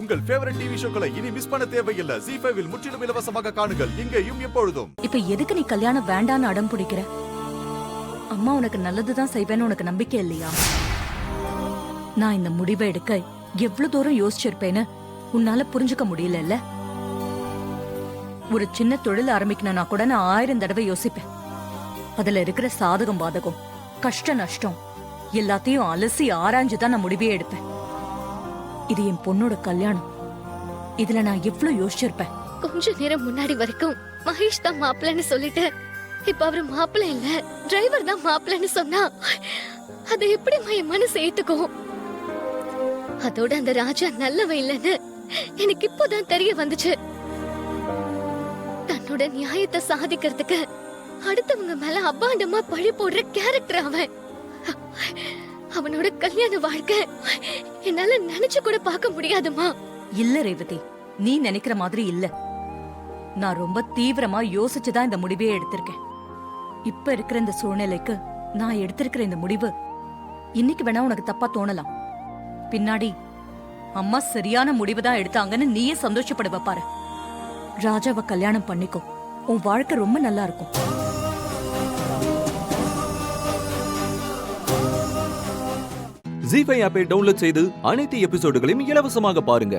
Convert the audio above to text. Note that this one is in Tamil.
உங்கள் ஃபேவரட் டிவி ஷோக்களை இனி மிஸ் பண்ண தேவையில்லை. ZEE5 இல் முற்றிலும் இலவசமாக காணுங்கள், இங்கேயும் எப்பொழுதும். இப்ப எதுக்கு நீ கல்யாணம் வேண்டான்னு அடம் பிடிக்கிற? அம்மா உனக்கு நல்லதுதான் செய்வேன்னு உனக்கு நம்பிக்கை இல்லையா? நான் இந்த முடிவை எடுக்க எவ்வளவு தூரம் யோசிச்சிருப்பேன்னு உன்னால புரிஞ்சுக்க முடியல. ஒரு சின்ன தொழில் ஆரம்பிக்கணும்னா கூட நான் 1000 தடவை யோசிப்பேன். அதுல இருக்கிற சாதகம் பாதகம், கஷ்ட நஷ்டம் எல்லாத்தையும் அலசி ஆராய்ஞ்சுதான் நான் முடிவே எடுப்பேன். இது என் பொண்ணோட கல்யாணம். இதுல நான் எவ்வளவு யோசிச்சிருப்பேன். கொஞ்ச நேரம் முன்னாடி வரைக்கும் மகேஷ் தான் மாப்பிள்ளைன்னு சொல்லிட்டு இப்ப அவரு மாப்பிள்ளை இல்ல டிரைவர் தான் மாப்பிள்ளைன்னு சொன்னா அதை எப்படி என் மனசு ஏத்துக்கும்? அதோட அந்த ராஜா நல்லவன் இல்லைன்னு எனக்கு இப்போதான் தெரிய வந்துச்சு. தன்னோட நியாயத்தை சாதிக்கிறதுக்கு அடுத்தவங்க மேல அபாண்டமா பழி போடுற கேரக்டர் அவன். அவனோட கல்யாண வாழ்க்கை என்னால நினைச்சு கூட பார்க்க முடியாதுமா. இல்ல ரேவதி, நீ நினைக்கிற மாதிரி இல்ல. நான் ரொம்ப தீவிரமா யோசிச்சுதான் இந்த முடிவே எடுத்திருக்கேன். இப்ப இருக்கிற இந்த சூழ்நிலைக்கு நான் எடுத்திருக்கிற இந்த முடிவு இன்னைக்கு வேணா உனக்கு தப்பா தோணலாம். பின்னாடி அம்மா சரியான முடிவு தான் எடுத்தாங்கன்னு நீயே சந்தோஷப்படுவ பாரு. ராஜாவை கல்யாணம் பண்ணிக்கோ, உன் வாழ்க்கை ரொம்ப நல்லா இருக்கும். ZEE5 ஆப்பை டவுன்லோட் செய்து அனைத்து எபிசோடுகளையும் இலவசமாக பாருங்க.